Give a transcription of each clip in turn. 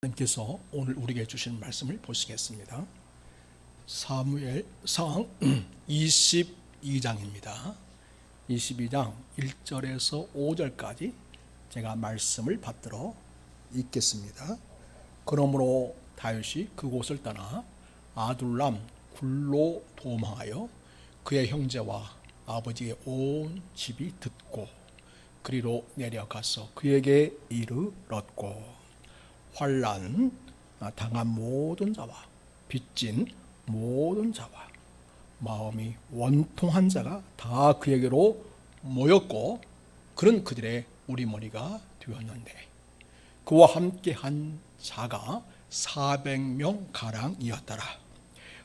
하나님께서 오늘 우리에게 주신 말씀을 보시겠습니다. 사무엘상 22장입니다. 22장 1절에서 5절까지 제가 말씀을 받들어 읽겠습니다. 그러므로 다윗이 그곳을 떠나 아둘람 굴로 도망하여 그의 형제와 아버지의 온 집이 듣고 그리로 내려가서 그에게 이르렀고 환난 당한 모든 자와 빚진 모든 자와 마음이 원통한 자가 다 그에게로 모였고 그는 그들의 우리머리가 되었는데 그와 함께한 자가 400명 가량이었더라.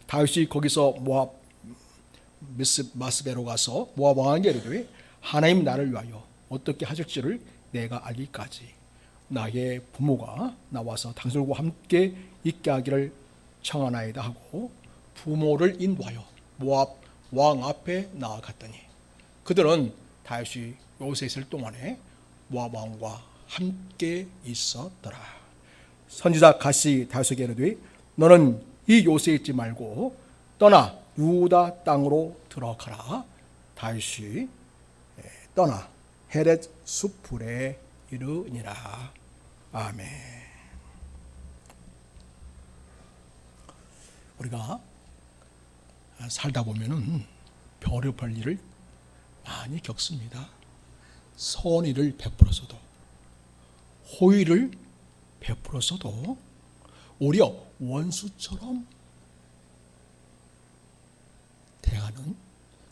다윗이 거기서 모압 마스베로 가서 모압 왕에게 이르되 하나님 나를 위하여 어떻게 하실지를 내가 알기까지 나의 부모가 나와서 당신과 함께 있게 하기를 청하나이다 하고 부모를 인도하여 모압 왕 앞에 나아갔더니 그들은 다윗이 요새 있을 동안에 모압 왕과 함께 있었더라. 선지자 갓이 다윗에게 이르되 너는 이 요새 있지 말고 떠나 유다 땅으로 들어가라. 다윗이 떠나 헤렛 수풀에 이르니라. 아멘. 우리가 살다 보면은 별의별 일을 많이 겪습니다. 선의를 베풀어서도 호의를 베풀어서도 오히려 원수처럼 대하는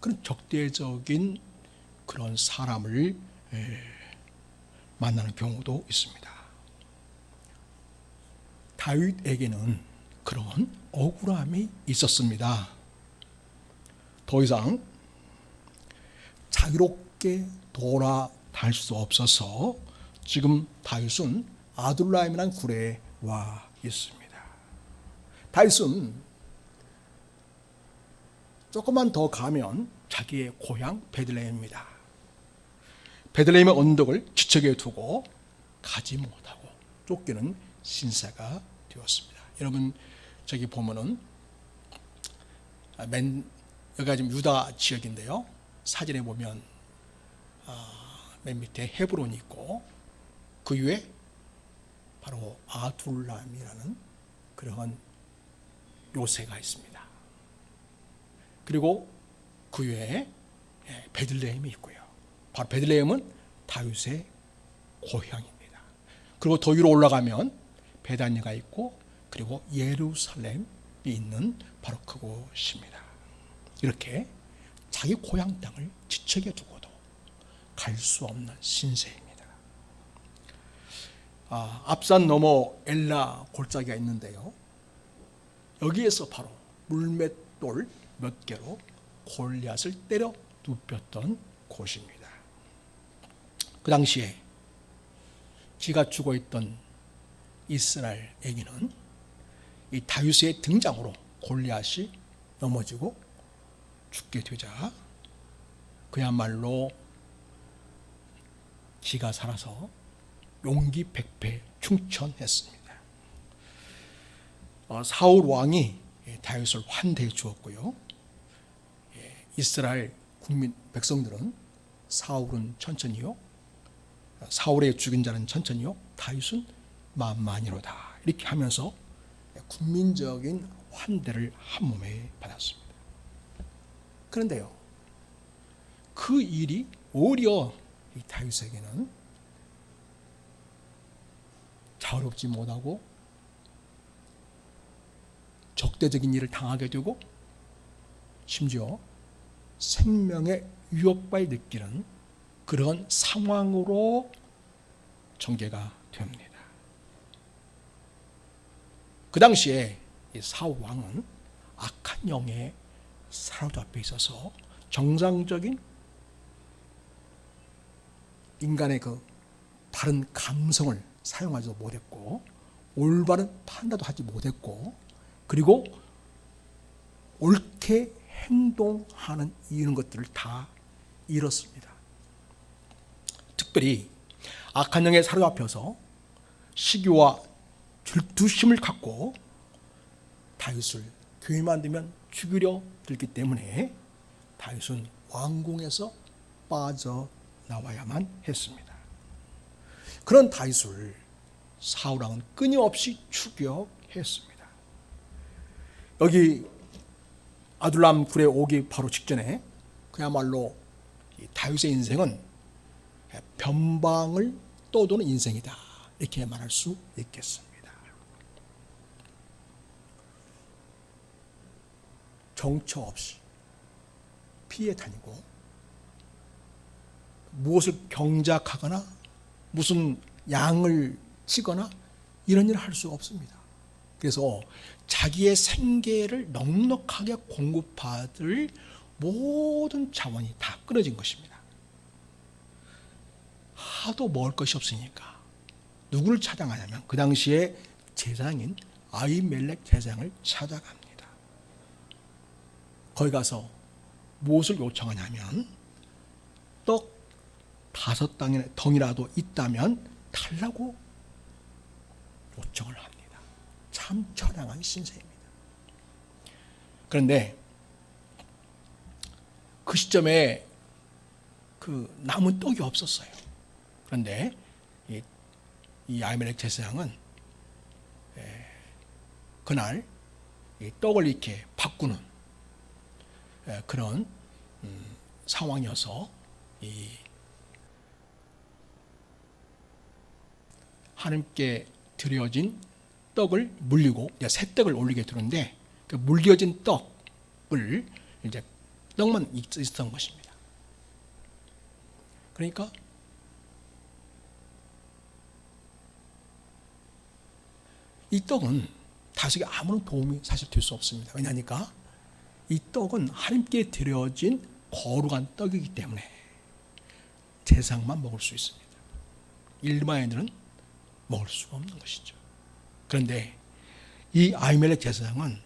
그런 적대적인 그런 사람을 만나는 경우도 있습니다. 다윗에게는 그런 억울함이 있었습니다. 더 이상 자유롭게 돌아다닐 수 없어서 지금 다윗은 아둘람이라는 굴에 와 있습니다. 다윗은 조금만 더 가면 자기의 고향 베들레헴입니다. 베들레헴의 언덕을 지척에 두고 가지 못하고 쫓기는 신세가 되었습니다. 여러분 저기 보면은 여기가 지금 유다 지역인데요. 사진에 보면 맨 밑에 헤브론이 있고 그 위에 바로 아둘람이라는 그러한 요새가 있습니다. 그리고 그 위에 베들레헴이 있고요. 바로 베들레헴은 다윗의 고향입니다. 그리고 더 위로 올라가면 베다니가 있고 그리고 예루살렘이 있는 바로 그곳입니다. 이렇게 자기 고향 땅을 지척에 두고도 갈 수 없는 신세입니다. 앞산 너머 엘라 골짜기가 있는데요. 여기에서 바로 물맷돌 몇 개로 골리앗을 때려 눕혔던 곳입니다. 그 당시에 기가 죽어 있던 이스라엘에게는 이 다윗의 등장으로 골리앗이 넘어지고 죽게 되자 그야말로 기가 살아서 용기 백배 충천했습니다. 사울 왕이 다윗을 환대해 주었고요. 이스라엘 국민 백성들은 사울은 천천히요, 사울의 죽인 자는 천천히요, 다윗은 만만이로다 이렇게 하면서 국민적인 환대를 한 몸에 받았습니다. 그런데요, 그 일이 오히려 이 다윗에게는 자유롭지 못하고 적대적인 일을 당하게 되고 심지어 생명의 위협까지 느끼는 그런 상황으로 전개가 됩니다. 그 당시에 사울 왕은 악한 영에 사로잡혀 있어서 정상적인 인간의 그 바른 감성을 사용하지도 못했고 올바른 판단도 하지 못했고 그리고 옳게 행동하는 이런 것들을 다 잃었습니다. 특별히 악한 영에 사로잡혀서 시기와 질투심을 갖고 다윗을 교회만 되면 죽이려 들기 때문에 다윗은 왕궁에서 빠져나와야만 했습니다. 그런 다윗을 사울왕은 끊임없이 추격했습니다. 여기 아둘람 굴에 오기 바로 직전에 그야말로 다윗의 인생은 변방을 떠도는 인생이다, 이렇게 말할 수 있겠습니다. 정처 없이 피해 다니고 무엇을 경작하거나 무슨 양을 치거나 이런 일을 할 수 없습니다. 그래서 자기의 생계를 넉넉하게 공급받을 모든 자원이 다 끊어진 것입니다. 하도 먹을 것이 없으니까 누구를 찾아가냐면 그 당시에 제사장인 아히멜렉 제사장을 찾아갑니다. 거기 가서 무엇을 요청하냐면 떡 5덩이라도 있다면 달라고 요청을 합니다. 참 처량한 신세입니다. 그런데 그 시점에 그 남은 떡이 없었어요. 그런데 이 아히멜렉 제사장은 그날 이 떡을 이렇게 바꾸는 그런 상황이어서 이 하나님께 드려진 떡을 물리고 이제 새 떡을 올리게 되는데 그 물려진 떡을 이제 떡만 있었던 것입니다. 그러니까 이 떡은 다윗에게 아무런 도움이 사실 될 수 없습니다. 왜냐하니까 이 떡은 하나님께 드려진 거룩한 떡이기 때문에 제사장만 먹을 수 있습니다. 일반인들은 먹을 수가 없는 것이죠. 그런데 이 아히멜렉 제사장은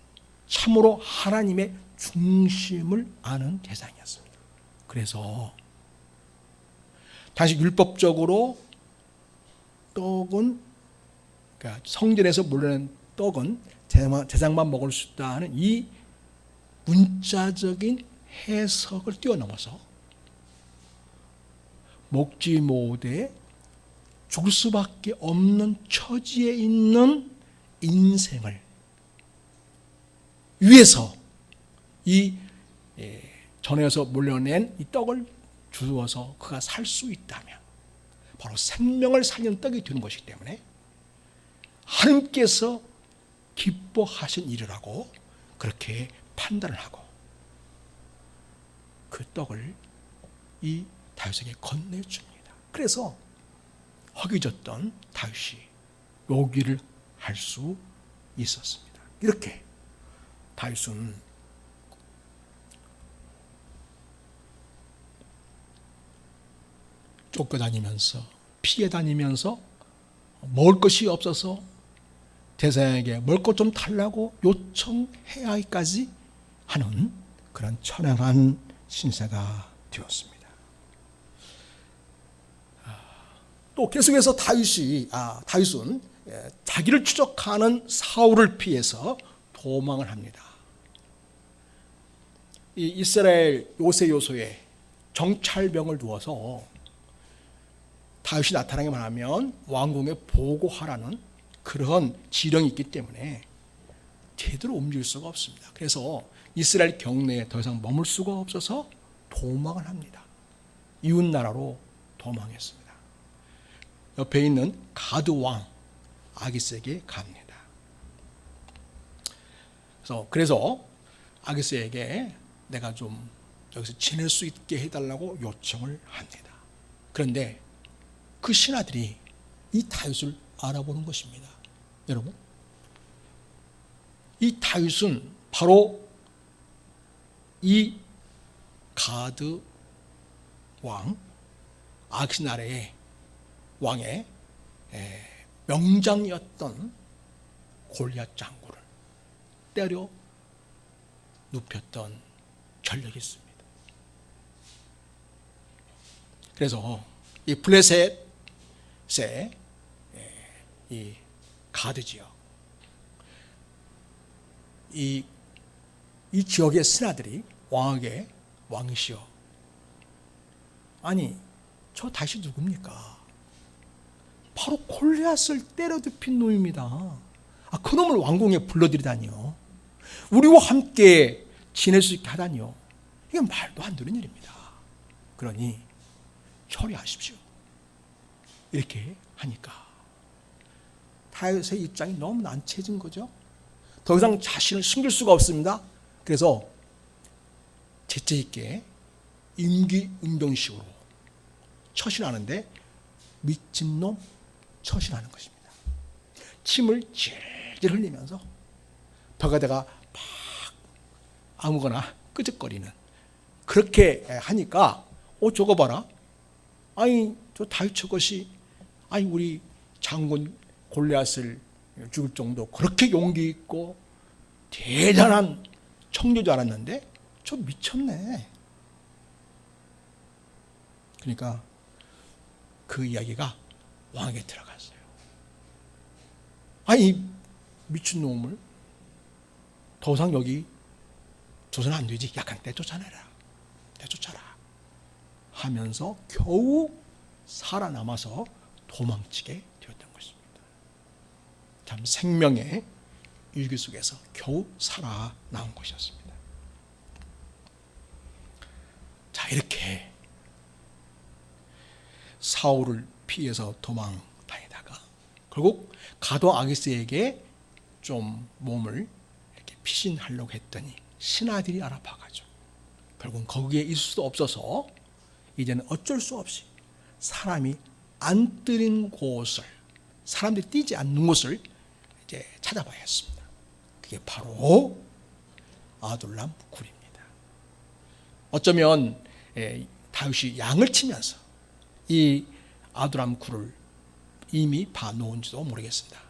참으로 하나님의 중심을 아는 제사장이었습니다. 그래서 당시 율법적으로 떡은 그러니까 성전에서 물려낸 떡은 제사장만 먹을 수 있다는 이 문자적인 해석을 뛰어넘어서 먹지 못해 죽을 수밖에 없는 처지에 있는 인생을 위해서 이 전에서 물려낸 이 떡을 주어서 그가 살 수 있다면 바로 생명을 살리는 떡이 되는 것이기 때문에 하나님께서 기뻐하신 일이라고 그렇게 판단을 하고 그 떡을 이 다윗에게 건네줍니다. 그래서 허기졌던 다윗이 요기를 할 수 있었습니다. 이렇게 다윗은 쫓겨다니면서 피해 다니면서 먹을 것이 없어서 제사장에게 먹을 것 좀 달라고 요청해야 하기까지 하는 그런 처량한 신세가 되었습니다. 또 계속해서 다윗은 자기를 추적하는 사울을 피해서 도망을 합니다. 이 이스라엘 요새에 정찰병을 두어서 다윗이 나타나기만 하면 왕궁에 보고하라는 그런 지령이 있기 때문에 제대로 움직일 수가 없습니다. 그래서 이스라엘 경내에 더 이상 머물 수가 없어서 도망을 합니다. 이웃 나라로 도망했습니다. 옆에 있는 가드 왕 아기스에게 갑니다. 그래서 아기스에게 내가 좀 여기서 지낼 수 있게 해달라고 요청을 합니다. 그런데 그 신하들이 이 다윗을 알아보는 것입니다. 여러분, 이 다윗은 바로 이 가드 왕 아기스 나라의 왕의 명장이었던 골리앗 장군을 때려 눕혔던 전력이 있습니다. 그래서 이 블레셋의 이 가드지요. 이 지역의 신하들이 왕에게 왕이시여, 아니 저 다시 누굽니까? 바로 골리앗을 때려 눕힌 놈입니다. 그 놈을 왕궁에 불러들이다니요. 우리와 함께 지낼 수 있게 하다니요. 이건 말도 안 되는 일입니다. 그러니 처리하십시오. 이렇게 하니까 다윗의 입장이 너무 난처해진 거죠. 더 이상 자신을 숨길 수가 없습니다. 그래서 재치 있게 임기응변식으로 처신하는데 미친놈 처신하는 것입니다. 침을 질질 흘리면서 벽에다가 막 아무거나 끄적거리는, 그렇게 하니까 저거 봐라, 아니 저 다윗 저것이, 아니 우리 장군 골리앗을 죽일 정도 그렇게 용기 있고 대단한 청년 줄 알았는데 저 미쳤네. 그러니까 그 이야기가 왕에게 들어갔어요. 아니 미친놈을 더 이상 여기 둬서는 안 되지. 약간 내쫓아내라, 내쫓아라 하면서 겨우 살아남아서 도망치게 되었던 것입니다. 참 생명의 위기 속에서 겨우 살아나온 것이었습니다. 자, 이렇게 사울을 피해서 도망 다니다가 결국 가도 아기스에게 좀 몸을 이렇게 피신하려고 했더니 신하들이 알아봐가지고 결국은 거기에 있을 수도 없어서 이제는 어쩔 수 없이 사람이 안 뜨는 곳을, 사람들이 뛰지 않는 곳을 이제 찾아봐야 했습니다. 그게 바로 아둘람 굴입니다. 어쩌면 다윗이 양을 치면서 이 아둘람 굴을 이미 봐놓은지도 모르겠습니다.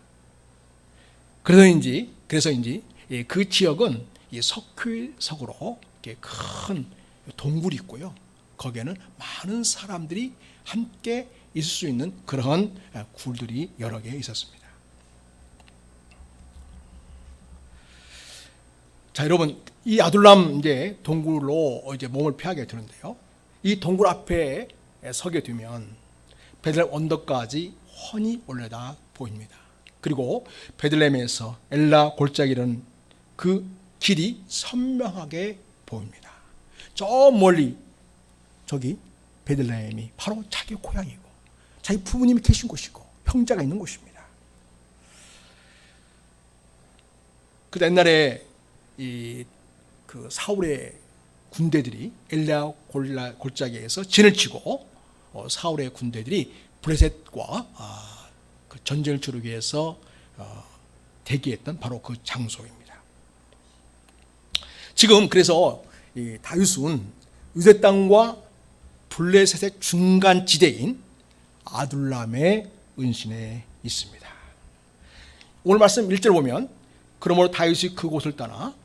그래서인지 그 지역은 이 석회석으로 큰 동굴이 있고요. 거기에는 많은 사람들이 함께 있을 수 있는 그런 굴들이 여러 개 있었습니다. 자, 여러분, 이 아둘람 이제 동굴로 이제 몸을 피하게 되는데요. 이 동굴 앞에 서게 되면 베들레헴 언덕까지 훤히 올려다 보입니다. 그리고 베들레헴에서 엘라 골짜기는 그 길이 선명하게 보입니다. 저 멀리 저기 베들레헴이 바로 자기 고향이고 자기 부모님이 계신 곳이고 형제가 있는 곳입니다. 그 옛날에 그 사울의 군대들이 엘라 골짜기에서 진을 치고 사울의 군대들이 브레셋과 그 전쟁을 치르기 위해서 대기했던 바로 그 장소입니다. 지금 그래서 이 다윗은 유대 땅과 블레셋의 중간 지대인 아둘람의 은신에 있습니다. 오늘 말씀 1절 보면 그러므로 다윗이 그곳을 떠나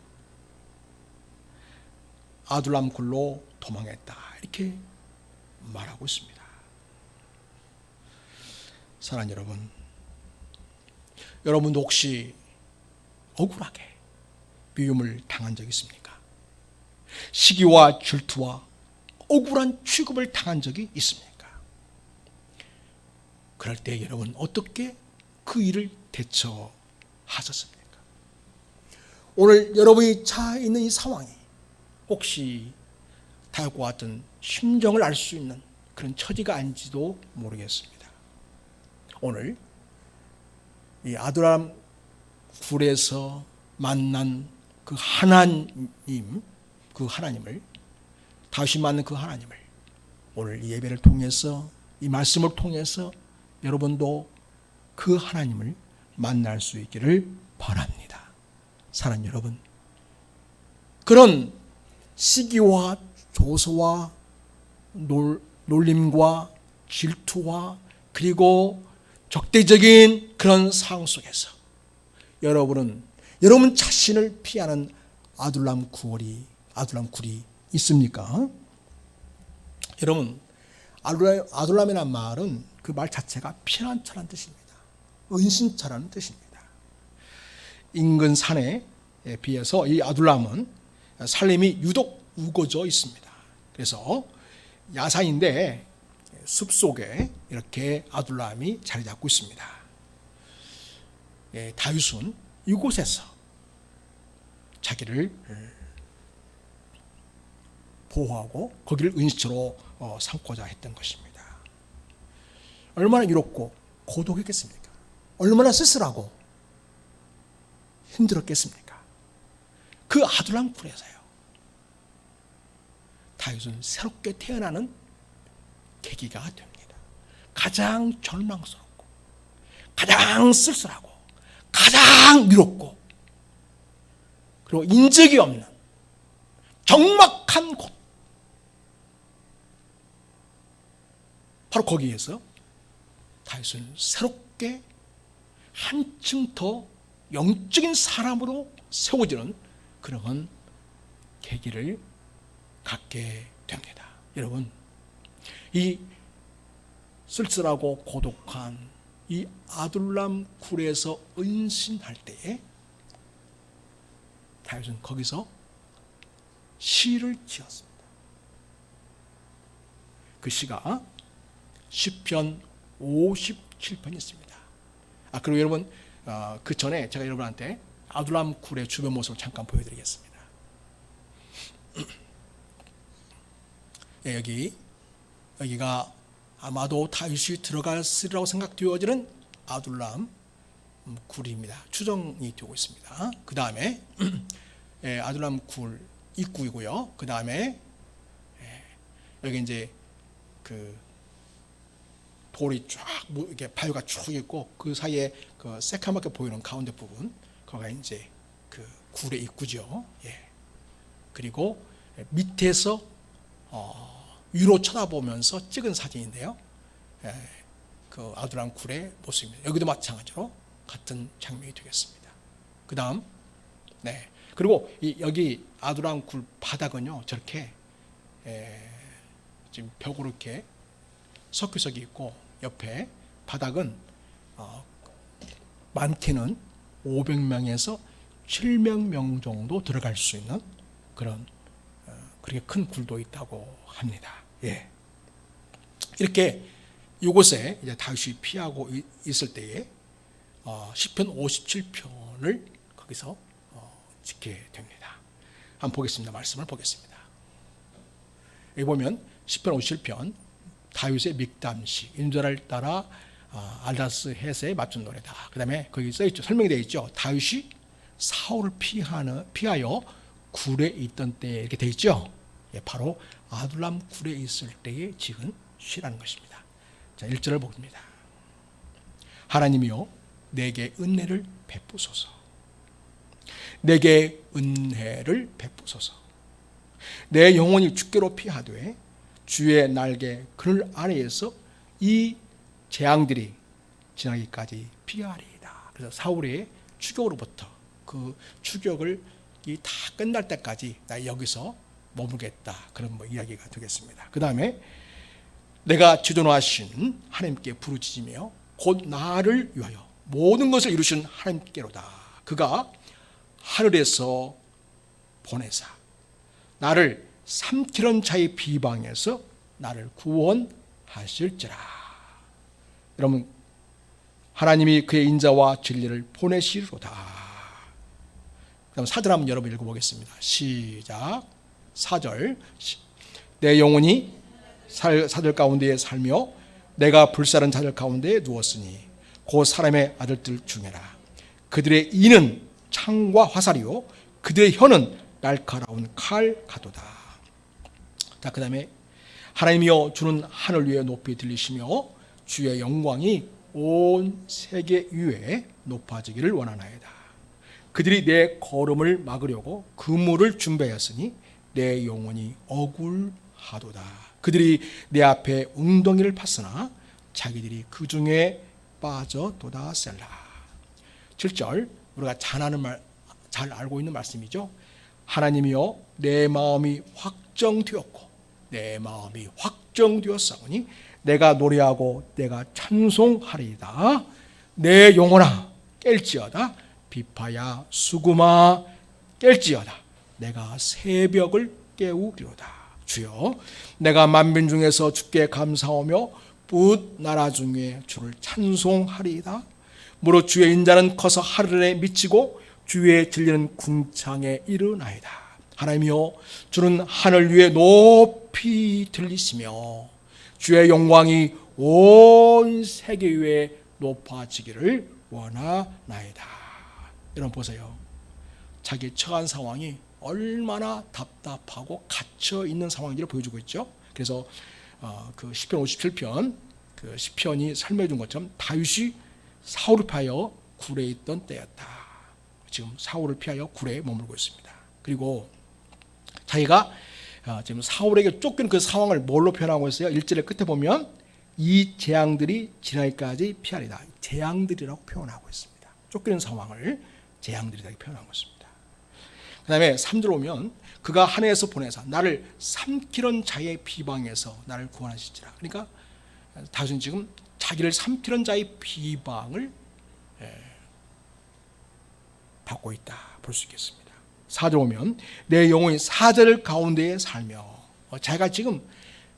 아둘람 굴로 도망했다, 이렇게 말하고 있습니다. 사랑하는 여러분, 여러분도 혹시 억울하게 미움을 당한 적 있습니까? 시기와 질투와 억울한 취급을 당한 적이 있습니까? 그럴 때 여러분 어떻게 그 일을 대처하셨습니까? 오늘 여러분이 처해 있는 이 상황이 혹시 다윗과 같은 심정을 알 수 있는 그런 처지가 아닌지도 모르겠습니다. 오늘 이 아둘람 굴에서 만난 그 하나님, 그 하나님을, 다윗이 만난 그 하나님을 오늘 이 예배를 통해서, 이 말씀을 통해서 여러분도 그 하나님을 만날 수 있기를 바랍니다. 사랑하는 여러분, 그런 시기와 조소와 놀림과 질투와 그리고 적대적인 그런 상황 속에서 여러분 자신을 피하는 아둘람 굴이 있습니까? 여러분, 아둘람이라는 말은 그 말 자체가 피난처라는 뜻입니다. 은신처라는 뜻입니다. 인근 산에 비해서 이 아둘람은 살림이 유독 우거져 있습니다. 그래서 야산인데 숲속에 이렇게 아둘람이 자리 잡고 있습니다. 다윗은 이곳에서 자기를 보호하고 거기를 은시처로 삼고자 했던 것입니다. 얼마나 유롭고 고독했겠습니까? 얼마나 쓸쓸하고 힘들었겠습니까? 그 아둘람 굴에서요, 다윗은 새롭게 태어나는 계기가 됩니다. 가장 절망스럽고 가장 쓸쓸하고 가장 위롭고 그리고 인적이 없는 적막한 곳, 바로 거기에서 다윗은 새롭게 한층 더 영적인 사람으로 세워지는 그런 계기를 갖게 됩니다. 여러분, 이 쓸쓸하고 고독한 이 아둘람 굴에서 은신할 때에 다윗은 거기서 시를 지었습니다. 그 시가 시편 57편이 있습니다. 그리고 여러분, 그 전에 제가 여러분한테 아둘람 굴의 주변 모습을 잠깐 보여드리겠습니다. 여기가 아마도 다윗이 들어갔으리라고 생각되어지는 아둘람 굴입니다. 추정이 되고 있습니다. 그 다음에 아둘람 굴 입구이고요. 그 다음에 여기 이제 그 돌이 쫙 이렇게 바위가 쭉 있고 그 사이에 그 새카맣게 보이는 가운데 부분, 거기가 이제 그 굴의 입구죠. 그리고 밑에서 위로 쳐다보면서 찍은 사진인데요. 그 아둘람 굴의 모습입니다. 여기도 마찬가지로 같은 장면이 되겠습니다. 그 다음, 그리고 여기 아둘람 굴 바닥은요, 저렇게 지금 벽으로 이렇게 석유석이 있고 옆에 바닥은 많게는 500명에서 700명 정도 들어갈 수 있는 그런 그렇게 큰 굴도 있다고 합니다. 이렇게 이곳에 이제 다윗이 피하고 있을 때에 시편 57편을 거기서 짓게 됩니다. 한번 보겠습니다. 말씀을 보겠습니다. 여기 보면 시편 57편 다윗의 믹담시, 인도자를 따라 알다스 헷에 맞춘 노래다. 그 다음에 거기 써있죠. 설명이 되어 있죠. 다윗이 사울을 피하여 굴에 있던 때 이렇게 되어 있죠. 바로 아둘람 굴에 있을 때에 지은 시라는 것입니다. 자, 1절을 봅니다. 하나님이여 내게 은혜를 베푸소서. 내게 은혜를 베푸소서. 내 영혼이 주께로 피하되 주의 날개 그늘 아래에서 이 재앙들이 지나기까지 피하리이다. 그래서 사울의 추격으로부터 그 추격을 다 끝날 때까지 나 여기서 머물겠다. 그런 이야기가 되겠습니다. 그 다음에 내가 지존하신 하나님께 부르짖으며 곧 나를 위하여 모든 것을 이루신 하나님께로다. 그가 하늘에서 보내사 나를 삼키던 자의 비방에서 나를 구원하실지라. 여러분, 하나님이 그의 인자와 진리를 보내시리로다. 그럼 4절 한번 여러분 읽어보겠습니다. 시작. 4절. 내 영혼이 사들 가운데에 살며 내가 불사른 자들 가운데에 누웠으니 곧 사람의 아들들 중에라. 그들의 이는 창과 화살이요 그들의 혀는 날카로운 칼 가도다. 자, 그 다음에 하나님이여 주는 하늘 위에 높이 들리시며 주의 영광이 온 세계 위에 높아지기를 원하나이다. 그들이 내 걸음을 막으려고 그물을 준비하였으니 내 영혼이 억울하도다. 그들이 내 앞에 웅덩이를 팠으나 자기들이 그 중에 빠져도다 셀라. 7절 우리가 잘 알고 있는 말씀이죠. 하나님이여 내 마음이 확정되었고 내 마음이 확정되었사오니 내가 노래하고 내가 찬송하리이다. 내 영혼아 깰지어다 비파야 수구마 깰지어다. 내가 새벽을 깨우리로다. 주여, 내가 만민 중에서 주께 감사하며 붓 나라 중에 주를 찬송하리이다. 무릇 주의 인자는 커서 하늘에 미치고 주의 진리는 궁창에 이르나이다. 하나님이여, 주는 하늘 위에 높이 들리시며 주의 영광이 온 세계 위에 높아지기를 원하나이다. 여러분 보세요. 자기 처한 상황이 얼마나 답답하고 갇혀 있는 상황인지를 보여주고 있죠. 그래서 그 시편 57편 그 시편이 설명해 준 것처럼 다윗이 사울을 피하여 굴에 있던 때였다. 지금 사울을 피하여 굴에 머물고 있습니다. 그리고 자기가 지금 사울에게 쫓기는 그 상황을 뭘로 표현하고 있어요? 1절의 끝에 보면 이 재앙들이 지나기까지 피하리다. 재앙들이라고 표현하고 있습니다. 쫓기는 상황을 재앙들이라고 표현하고 있습니다. 그 다음에 3절 오면 그가 하늘에서 보내사 나를 삼키던 자의 비방에서 나를 구원하시지라. 그러니까 다윗은 지금 자기를 삼키던 자의 비방을 받고 있다 볼 수 있겠습니다. 4절 오면 내 영혼이 사자들 가운데에 살며, 자기가 지금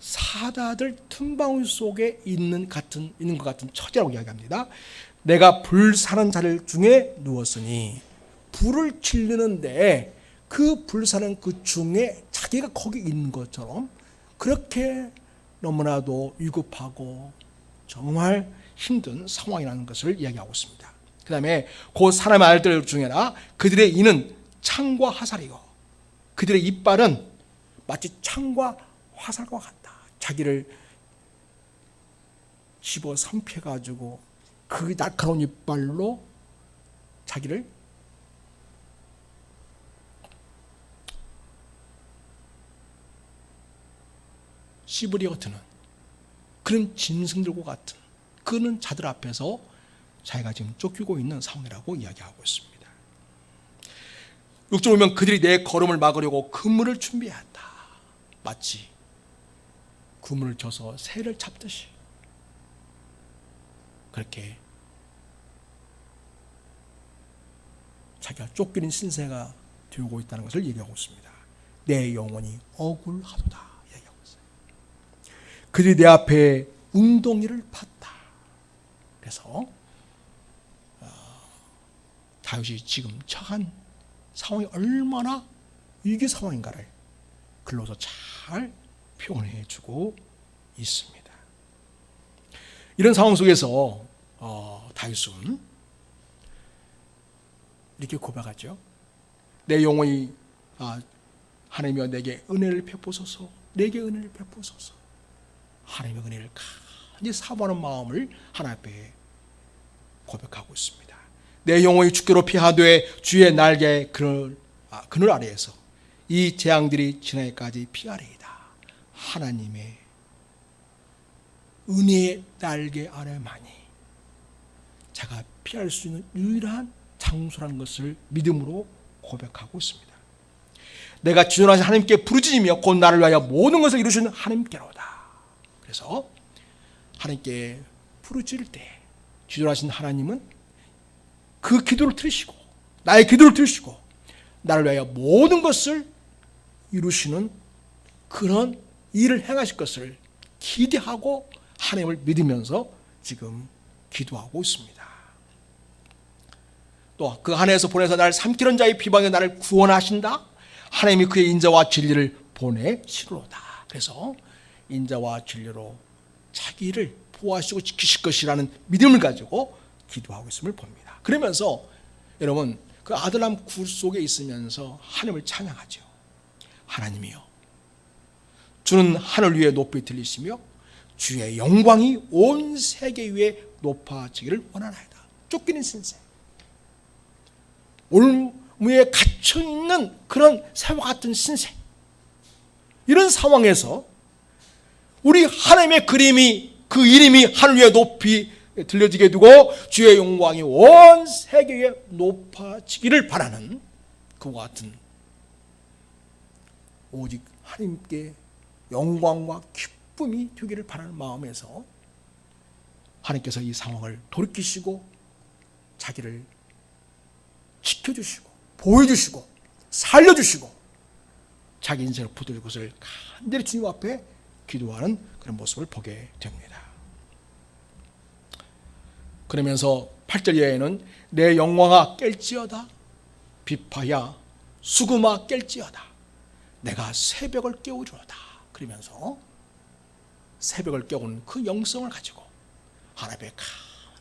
사자들 틈바구니 속에 있는 것 같은 처지라고 이야기합니다. 내가 불사는 자들 중에 누웠으니, 불을 지르는데 그 불사는 그 중에 자기가 거기 있는 것처럼 그렇게 너무나도 위급하고 정말 힘든 상황이라는 것을 이야기하고 있습니다. 그 다음에 그 사람의 아들들 중에나 그들의 이는 창과 화살이고 그들의 이빨은 마치 창과 화살과 같다. 자기를 집어 삼켜가지고 그 날카로운 이빨로 자기를 씹으려고 드는 그런 짐승들과 같은 그런 자들 앞에서 자기가 지금 쫓기고 있는 상황이라고 이야기하고 있습니다. 6절 보면 그들이 내 걸음을 막으려고 그물을 준비했다. 마치 그물을 쳐서 새를 잡듯이 그렇게 자기가 쫓기는 신세가 되고 있다는 것을 얘기하고 있습니다. 내 영혼이 억울하도다 얘기하고 있어요. 그들이 내 앞에 웅덩이를 팠다. 그래서 다윗이 지금 처한 상황이 얼마나 위기 상황인가를 글로서 잘 표현해 주고 있습니다. 이런 상황 속에서 다윗은 이렇게 고백하죠. 내 영혼이 하나님이여 내게 은혜를 베푸소서, 내게 은혜를 베푸소서. 하나님의 은혜를 간절히 사모하는 마음을 하나님 앞에 고백하고 있습니다. 내 영혼이 주께로 피하되 주의 날개 그늘 아래에서 이 재앙들이 지나기까지 피하리이다. 하나님의 은혜의 날개 아래만이 자가 피할 수 있는 유일한 장소라는 것을 믿음으로 고백하고 있습니다. 내가 지존하신 하나님께 부르짖으며 곧 나를 위하여 모든 것을 이루시는 하나님께로다. 그래서 하나님께 부르짖을 때 지존하신 하나님은 그 기도를 들으시고 나의 기도를 들으시고 나를 위하여 모든 것을 이루시는 그런 일을 행하실 것을 기대하고 하나님을 믿으면서 지금 기도하고 있습니다. 또 그 안에서 보내서 나를 삼키는 자의 비방에 나를 구원하신다. 하나님이 그의 인자와 진리를 보내시로다. 그래서 인자와 진리로 자기를 보호하시고 지키실 것이라는 믿음을 가지고 기도하고 있음을 봅니다. 그러면서 여러분 그 아들람 굴 속에 있으면서 하나님을 찬양하죠. 하나님이여 주는 하늘 위에 높이 들리시며 주의 영광이 온 세계 위에 높아지기를 원하나이다. 쫓기는 신세, 올무에 갇혀있는 그런 새와 같은 신세, 이런 상황에서 우리 하나님의 그림이 그 이름이 하늘 위에 높이 들려지게 두고 주의 영광이 온 세계에 높아지기를 바라는 그와 같은 오직 하나님께 영광과 기쁨이 되기를 바라는 마음에서 하나님께서 이 상황을 돌이키시고 자기를 지켜주시고 보여주시고 살려주시고 자기 인생을 붙들 것을 간절히 주님 앞에 기도하는 그런 모습을 보게 됩니다. 그러면서 8절 이하에는 내 영광아 깰지어다 비파야 수금아 깰지어다 내가 새벽을 깨우리로다. 그러면서 새벽을 깨우는 그 영성을 가지고 하나님 앞에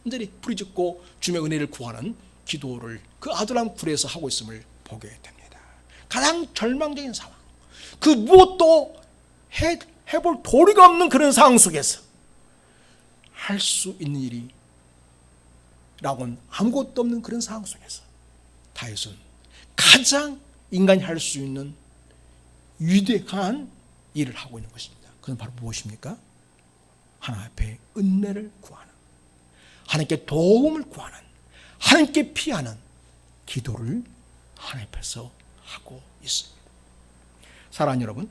간절히 부르짖고 주님의 은혜를 구하는 기도를 그 아둘람 굴에서 하고 있음을 보게 됩니다. 가장 절망적인 상황, 그 무엇도 해볼 도리가 없는 그런 상황 속에서 할 수 있는 일이 라고는 아무것도 없는 그런 상황 속에서 다윗은 가장 인간이 할 수 있는 위대한 일을 하고 있는 것입니다. 그건 바로 무엇입니까? 하나님 앞에 은혜를 구하는, 하나님께 도움을 구하는, 하나님께 피하는 기도를 하나님 앞에서 하고 있습니다. 사랑하는 여러분,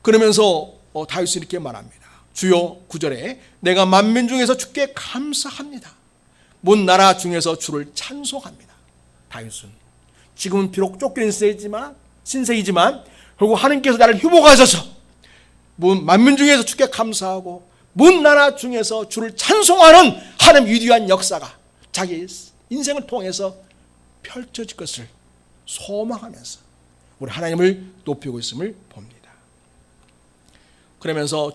그러면서 다윗은 이렇게 말합니다. 주여 9절에 내가 만민 중에서 주께 감사합니다. 문 나라 중에서 주를 찬송합니다. 다윗은 지금은 비록 쫓기는 신세이지만 결국 하나님께서 나를 휴복하셔서 만민 중에서 주께 감사하고 문 나라 중에서 주를 찬송하는 하나님 위대한 역사가 자기 인생을 통해서 펼쳐질 것을 소망하면서 우리 하나님을 높이고 있음을 봅니다. 그러면서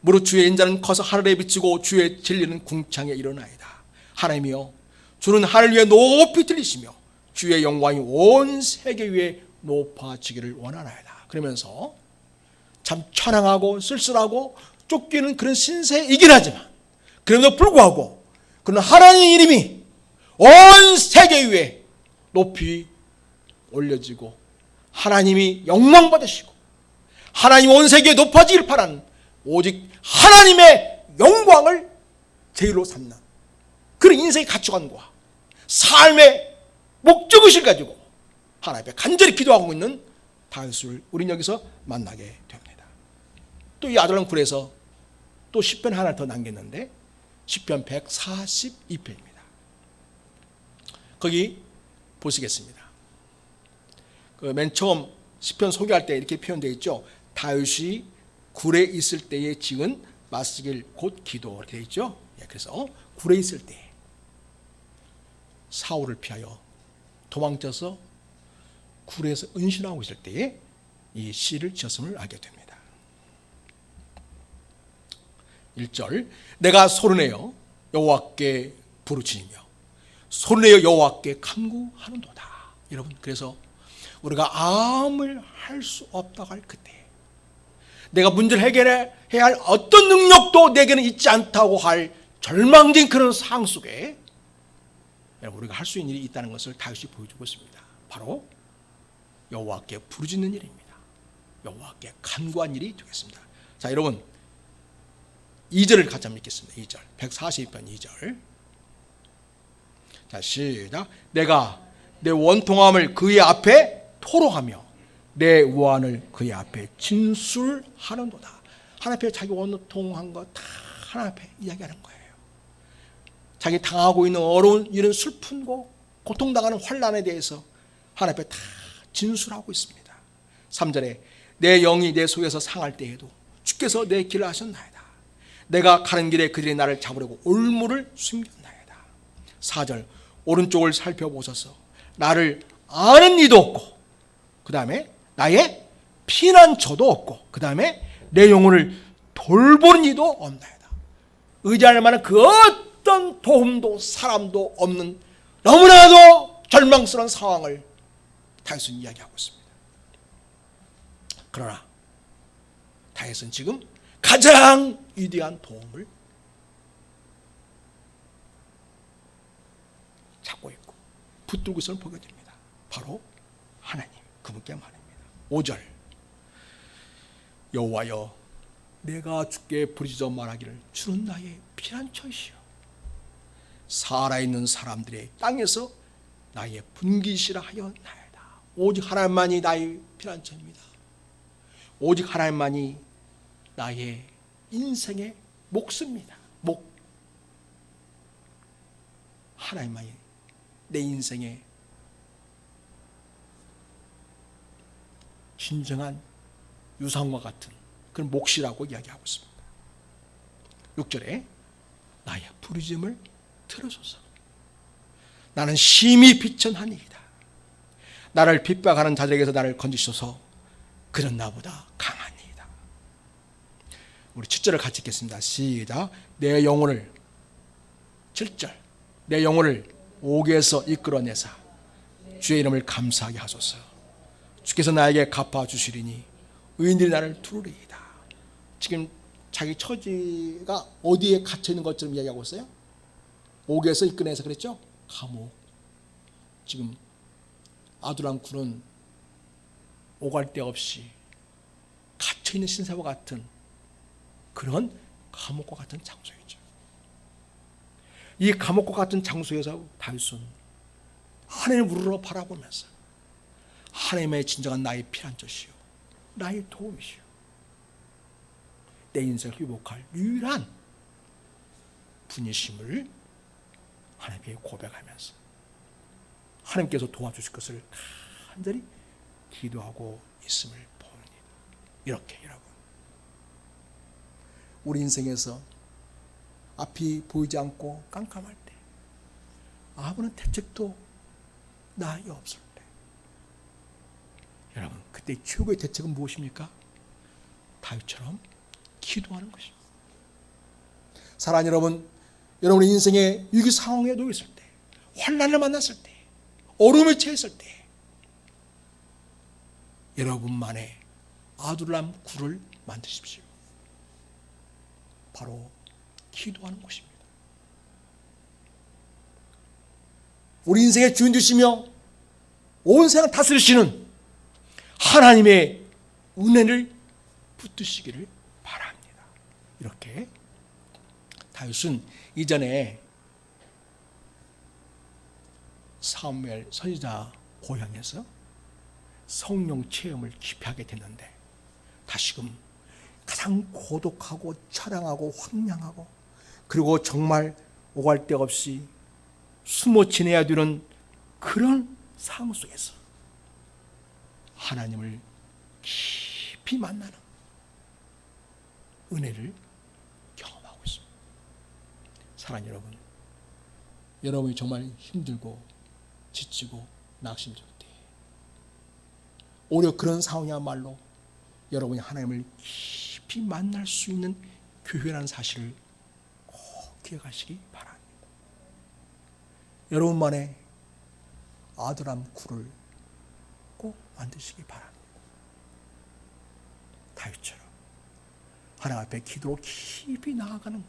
무릇 주의 인자는 커서 하늘에 비치고 주의 진리는 궁창에 일어나이다. 하나님이여 주는 하늘 위에 높이 들리시며 주의 영광이 온 세계 위에 높아지기를 원하나이다. 그러면서 참 천황하고 쓸쓸하고 쫓기는 그런 신세이긴 하지만 그럼에도 불구하고 그런 하나님의 이름이 온 세계 위에 높이 올려지고 하나님이 영광 받으시고 하나님 온 세계에 높아지길 바라는 오직 하나님의 영광을 제일로 삼는 그런 인생의 가치관과 삶의 목적의식을 가지고 하나님 앞에 간절히 기도하고 있는 다윗을 우리는 여기서 만나게 됩니다. 또 이 아둘람 굴에서 또 시편 하나 더 남겼는데 시편 142편입니다. 거기 보시겠습니다. 맨 처음 시편 소개할 때 이렇게 표현되어 있죠. 다윗이 굴에 있을 때에 지은 맞쓰길 곧 기도 되어 있죠. 그래서 굴에 있을 때 사울을 피하여 도망쳐서 굴에서 은신하고 있을 때에 이 시를 지었음을 알게 됩니다. 1절 내가 소리내어 여호와께 부르짖으며 소리내어 여호와께 간구하는도다. 여러분, 그래서 우리가 아무를 할 수 없다고 할 그때 내가 문제를 해결해야 할 어떤 능력도 내게는 있지 않다고 할 절망적인 그런 상황 속에 우리가 할 수 있는 일이 있다는 것을 다윗이 보여주고 있습니다. 바로 여호와께 부르짖는 일입니다. 여호와께 간구한 일이 되겠습니다. 자, 여러분 2절을 같이 한번 읽겠습니다. 2절 142편 2절 자, 시작. 내가 내 원통함을 그의 앞에 토로하며 내 우환을 그의 앞에 진술하는도다. 하나님 앞에 자기 원통한 거 다 하나님 앞에 이야기하는 거예요. 자기 당하고 있는 어려운 이런 슬픈고 고통당하는 환난에 대해서 하나님 앞에 다 진술하고 있습니다. 3절에 내 영이 내 속에서 상할 때에도 주께서 내 길을 아셨나이다. 내가 가는 길에 그들이 나를 잡으려고 올무를 숨겼나이다. 4절 오른쪽을 살펴보셔서 나를 아는 이도 없고 그 다음에 나의 피난처도 없고 그 다음에 내 영혼을 돌보는 이도 없나이다. 의지할 만한 그 어떤 도움도 사람도 없는 너무나도 절망스러운 상황을 다윗은 이야기하고 있습니다. 그러나 다윗은 지금 가장 위대한 도움을 찾고 있고 붙들고 있음을 보게 됩니다. 바로 하나님, 그분께 말입니다. 5절 여호와여 내가 주께 부르짖어 말하기를 주는 나의 피난처이시여 살아있는 사람들의 땅에서 나의 분기시라 하였나이다. 오직 하나님만이 나의 피난처입니다. 오직 하나님만이 나의 인생의 목숨입니다. 하나님만이 내 인생의 진정한 유산과 같은 그런 몫이라고 이야기하고 있습니다. 6절에 나의 부르짖음을 들으소서. 나는 심히 비천하니이다. 나를 핍박하는 자들에게서 나를 건지소서. 그는 나보다 강하니이다. 우리 7절을 같이 읽겠습니다. 시작. 내 영혼을 7절 내 영혼을 옥에서 이끌어내사 주의 이름을 감사하게 하소서. 주께서 나에게 갚아주시리니 의인들이 나를 두르리이다. 지금 자기 처지가 어디에 갇혀있는 것처럼 이야기하고 있어요. 옥에서 이끌어내서 그랬죠. 감옥. 지금 아둘람 굴은 오갈 데 없이 갇혀있는 신사와 같은 그런 감옥과 같은 장소이죠. 이 감옥과 같은 장소에서 다윗은 하나님을 우러러 바라보면서 하나님의 진정한 나의 피난처시요 나의 도움이시요 내 인생을 회복할 유일한 분이심을 하나님께 고백하면서 하나님께서 도와주실 것을 간절히 기도하고 있음을 봅니다. 이렇게 여러분, 우리 인생에서 앞이 보이지 않고 깜깜할 때, 아무런 대책도 나에게 없을 때, 여러분 그때 최고의 대책은 무엇입니까? 다윗처럼 기도하는 것입니다. 사랑하는 여러분, 여러분의 인생의 위기 상황에 놓였을 때, 환난을 만났을 때, 어려움에 처했을 때 여러분만의 아둘람 굴을 만드십시오. 바로 기도하는 것입니다. 우리 인생의 주인 되시며 온 세상 다스리시는 하나님의 은혜를 붙드시기를 바랍니다. 이렇게 다윗은 이전에 사무엘 선지자 고향에서 성령 체험을 깊이 하게 됐는데, 다시금 가장 고독하고 처량하고 황량하고, 그리고 정말 오갈 데 없이 숨어 지내야 되는 그런 상황 속에서 하나님을 깊이 만나는 은혜를 경험하고 있습니다. 사랑하는 여러분, 여러분이 정말 힘들고 지치고 낙심될 때, 오히려 그런 상황이야말로 여러분이 하나님을 깊이 만날 수 있는 교회라는 사실을 꼭 기억하시기 바랍니다. 여러분만의 아둘람 굴을 꼭 만드시기 바랍니다. 다윗처럼 하나님 앞에 기도로 깊이 나아가는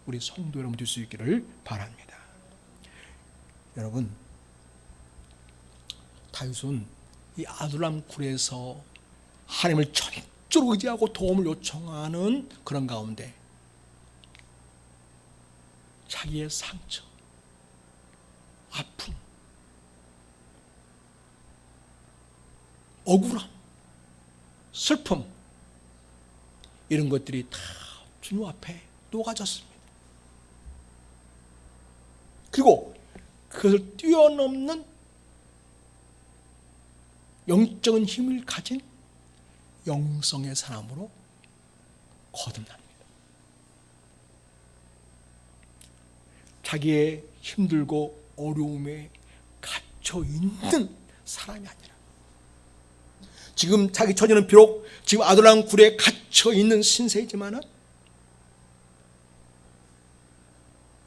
우리 성도 여러분 될 수 있기를 바랍니다. 여러분, 다윗은 이 아둘람 굴에서 하나님을 전적으로 의지하고 도움을 요청하는 그런 가운데 자기의 상처, 아픔, 억울함, 슬픔, 이런 것들이 다 주님 앞에 녹아졌습니다. 그리고 그것을 뛰어넘는 영적인 힘을 가진 영성의 사람으로 거듭납니다. 자기의 힘들고 어려움에 갇혀 있는 사람이 아니라, 지금 자기 처지는 비록 지금 아둘람 굴에 갇혀 있는 신세이지만은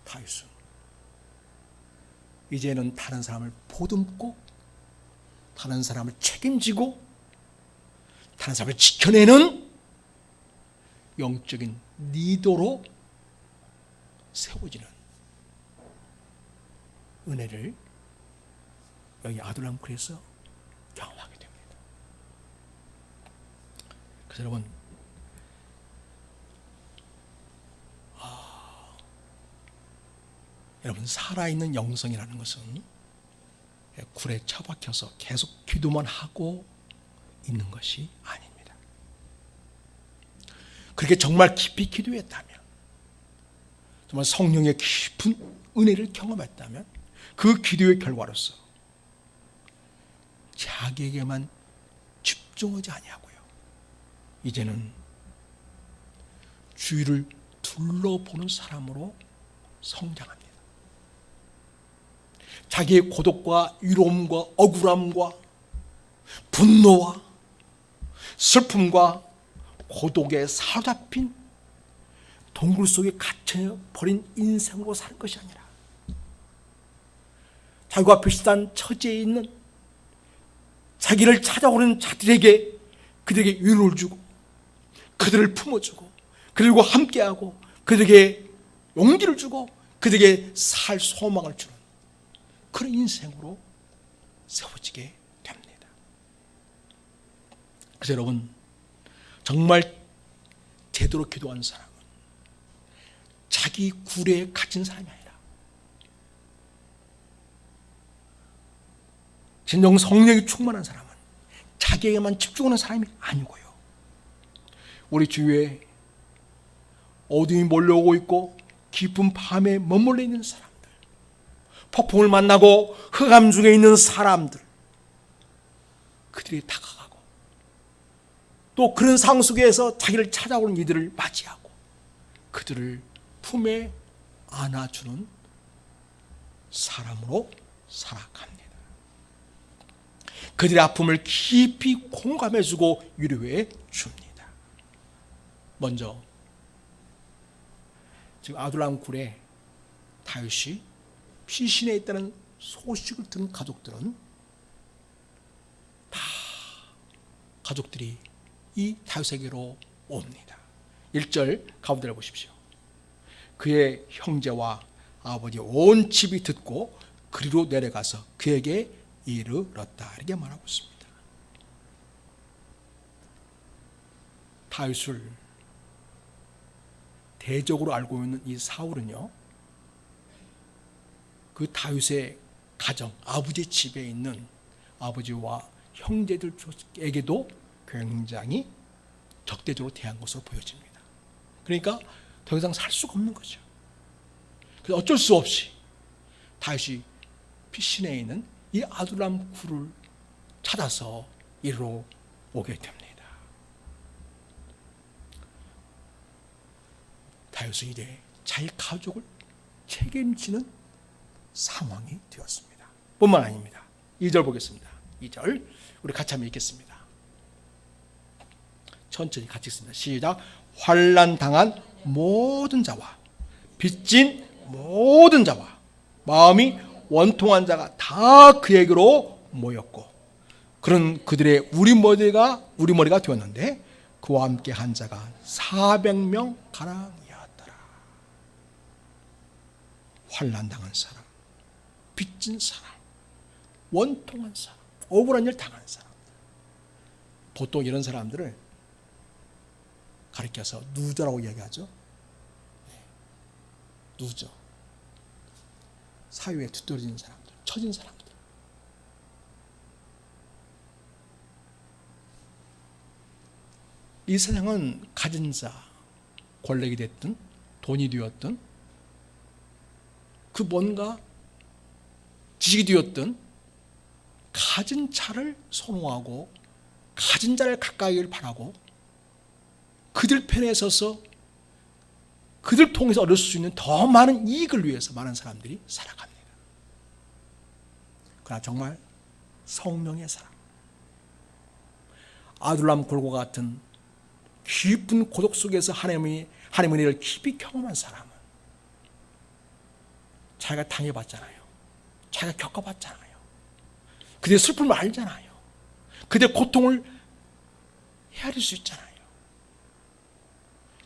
다윗은 이제는 다른 사람을 보듬고 다른 사람을 책임지고 다른 사람을 지켜내는 영적인 리더로 세워지는 은혜를 여기 아둘람 굴에서 경험하게 됩니다. 그래서 여러분, 여러분 살아있는 영성이라는 것은 굴에 처박혀서 계속 기도만 하고 있는 것이 아닙니다. 그렇게 정말 깊이 기도했다면, 정말 성령의 깊은 은혜를 경험했다면, 그 기도의 결과로서 자기에게만 집중하지 아니하고요, 이제는 주위를 둘러보는 사람으로 성장합니다. 자기의 고독과 위로움과 억울함과 분노와 슬픔과 고독에 사로잡힌 동굴 속에 갇혀버린 인생으로 살 것이 아니라 자기와 비슷한 처지에 있는 자기를 찾아오는 자들에게 그들에게 위로를 주고 그들을 품어주고 그들과 함께하고 그들에게 용기를 주고 그들에게 살 소망을 주는 그런 인생으로 세워지게 됩니다. 그래서 여러분, 정말 제대로 기도하는 사람은 자기 굴에 갇힌 사람이 아니라 진정 성령이 충만한 사람은 자기에게만 집중하는 사람이 아니고요, 우리 주위에 어둠이 몰려오고 있고 깊은 밤에 머물러 있는 사람들, 폭풍을 만나고 흑암 중에 있는 사람들, 그들이 다가가고 또 그런 상황 속에서 자기를 찾아오는 이들을 맞이하고 그들을 품에 안아주는 사람으로 살아갑니다. 그들의 아픔을 깊이 공감해주고 위로해 줍니다. 먼저 지금 아둘람 굴에 다윗이 피신해 있다는 소식을 들은 가족들은 다 가족들이 이 다윗에게로 옵니다. 1절 가운데를 보십시오. 그의 형제와 아버지 온 집이 듣고 그리로 내려가서 그에게 이르렀다, 이렇게 말하고 있습니다. 다윗을 대적으로 알고 있는 이 사울은요, 그 다윗의 가정, 아버지 집에 있는 아버지와 형제들에게도 굉장히 적대적으로 대한 것으로 보여집니다. 그러니까 더 이상 살 수가 없는 거죠. 그래서 어쩔 수 없이 다윗이 피신해 있는 이 아둘람 굴을 찾아서 이리로 오게 됩니다. 다윗은 이제 자기 가족을 책임지는 상황이 되었습니다. 뿐만 아닙니다. 2절 보겠습니다. 2절 우리 같이 한번 읽겠습니다. 천천히 같이 읽습니다. 시작. 환난 당한 모든 자와 빚진 모든 자와 마음이 원통한 자가 다 그에게로 모였고 그런 그들의 우리머리가 되었는데 그와 함께 한 자가 400명 가량이었더라. 환난 당한 사람, 빚진 사람, 원통한 사람, 억울한 일 당한 사람, 보통 이런 사람들을 가리켜서 누저라고 이야기하죠. 누저, 사회에 뒤떨어진 사람들, 처진 사람들. 이 세상은 가진 자, 권력이 됐든 돈이 되었든 그 뭔가 지식이 되었든 가진 자를 선호하고 가진 자를 가까이를 바라고 그들 편에 서서 그들 통해서 얻을 수 있는 더 많은 이익을 위해서 많은 사람들이 살아갑니다. 그러나 정말 성령의 사람, 아둘람 굴과 같은 깊은 고독 속에서 하나님의 은혜를 깊이 경험한 사람은 자기가 당해봤잖아요. 자기가 겪어봤잖아요. 그들의 슬픔을 알잖아요. 그들의 고통을 헤아릴 수 있잖아요.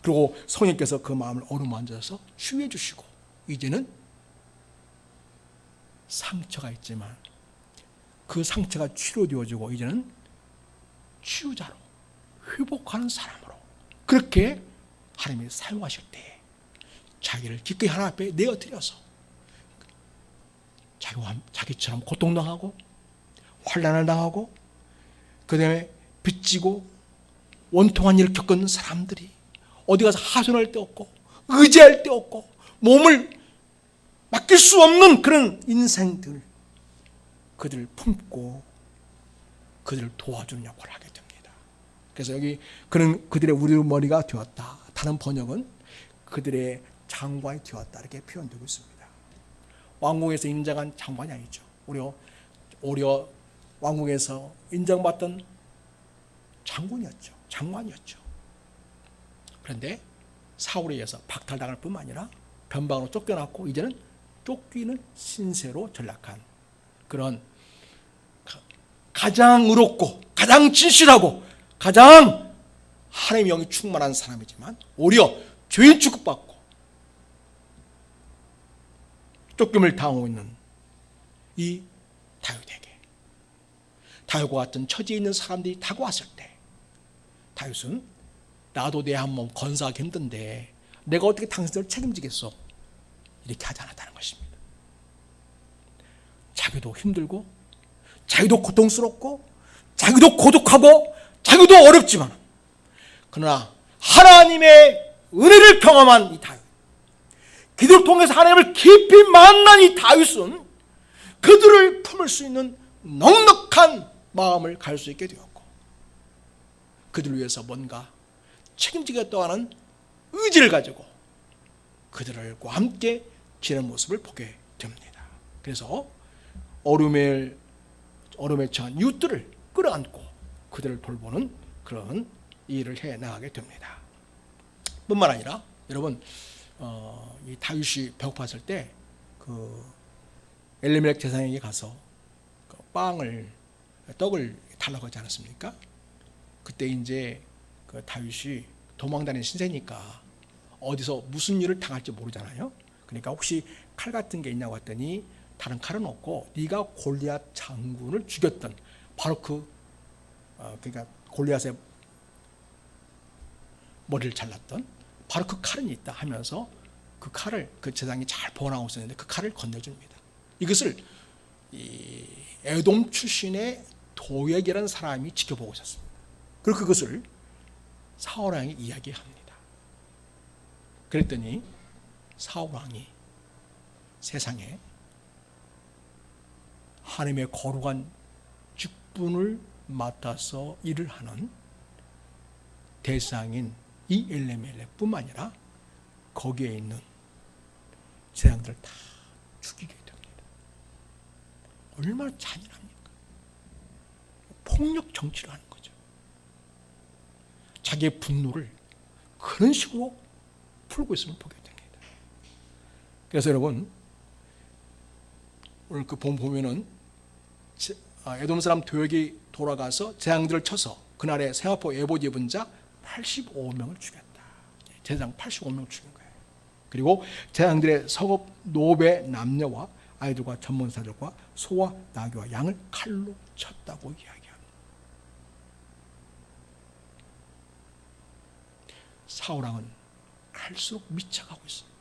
그리고 성령께서 그 마음을 어루만져서 치유해 주시고 이제는 상처가 있지만 그 상처가 치료되어지고 이제는 치유자로 회복하는 사람으로 그렇게 하나님이 사용하실 때 자기를 기꺼이 하나님 앞에 내어드려서 자기처럼 고통당하고 환난을 당하고 그 다음에 빚지고 원통한 일을 겪은 사람들이 어디 가서 하소연할 데 없고 의지할 데 없고 몸을 맡길 수 없는 그런 인생들, 그들을 품고 그들을 도와주는 역할을 하게 됩니다. 그래서 여기 그는 그들의 우두머리가 되었다. 다른 번역은 그들의 장관이 되었다, 이렇게 표현되고 있습니다. 왕궁에서 인정한 장관이 아니죠. 오히려 왕궁에서 인정받던 장관이었죠. 그런데 사울에 의해서 박탈당할 뿐만 아니라 변방으로 쫓겨났고, 이제는 쫓기는 신세로 전락한 그런 가장 의롭고 가장 진실하고 가장 하나님의 영이 충만한 사람이지만 오히려 죄인 취급받고 쫓김을 당하고 있는 이 다윗에게, 다윗과 같은 처지에 있는 사람들이 다가왔을 때 다윗은 나도 내 한 몸 건사하기 힘든데 내가 어떻게 당신들을 책임지겠어, 이렇게 하지 않았다는 것입니다. 자기도 힘들고 자기도 고통스럽고 자기도 고독하고 자기도 어렵지만, 그러나 하나님의 은혜를 경험한 이 다윗, 그들을 통해서 하나님을 깊이 만난 이 다윗은 그들을 품을 수 있는 넉넉한 마음을 가질 수 있게 되었고, 그들을 위해서 뭔가 책임지겠다고 하는 의지를 가지고 그들과 함께 지는 모습을 보게 됩니다. 그래서 어려움에 처한 이웃들을 끌어안고 그들을 돌보는 그런 일을 해 나가게 됩니다. 뿐만 아니라 여러분, 이 다윗이 배고팠을 때 그 엘리멜렉 제사장에게 가서 그 떡을 달라고 하지 않았습니까? 그때 이제 그 다윗이 도망다니는 신세니까 어디서 무슨 일을 당할지 모르잖아요. 그러니까 혹시 칼 같은 게 있냐고 했더니 다른 칼은 없고 네가 골리앗 장군을 죽였던 바로 그러니까 골리앗의 머리를 잘랐던 바로 그 칼은 있다 하면서 그 칼을 그 제사장이 잘 보관하고 있었는데 그 칼을 건네줍니다. 이것을 이 에돔 출신의 도액이라는 사람이 지켜보고 있었습니다. 그리고 그것을 사울 왕이 이야기합니다. 그랬더니 사울 왕이 세상에 하나님의 거룩한 직분을 맡아서 일을 하는 대상인 이 엘레멜렉뿐만 아니라 거기에 있는 제사장들을 다 죽이게 됩니다. 얼마나 잔인합니까? 폭력 정치를 하는 거죠. 자기의 분노를 그런 식으로 풀고 있으면 보게 됩니다. 그래서 여러분, 오늘 그 보면은 에돔 사람 도액이 돌아가서 재앙들을 쳐서 그날에 세마포 에봇 입은 자 85명을 죽였다. 제사장 85명을 죽인 거예요. 그리고 재앙들의 서급 노배 남녀와 아이들과 전문사들과 소와 나귀와 양을 칼로 쳤다고 이야기합니다. 사울 왕은 갈수록 미쳐가고 있습니다.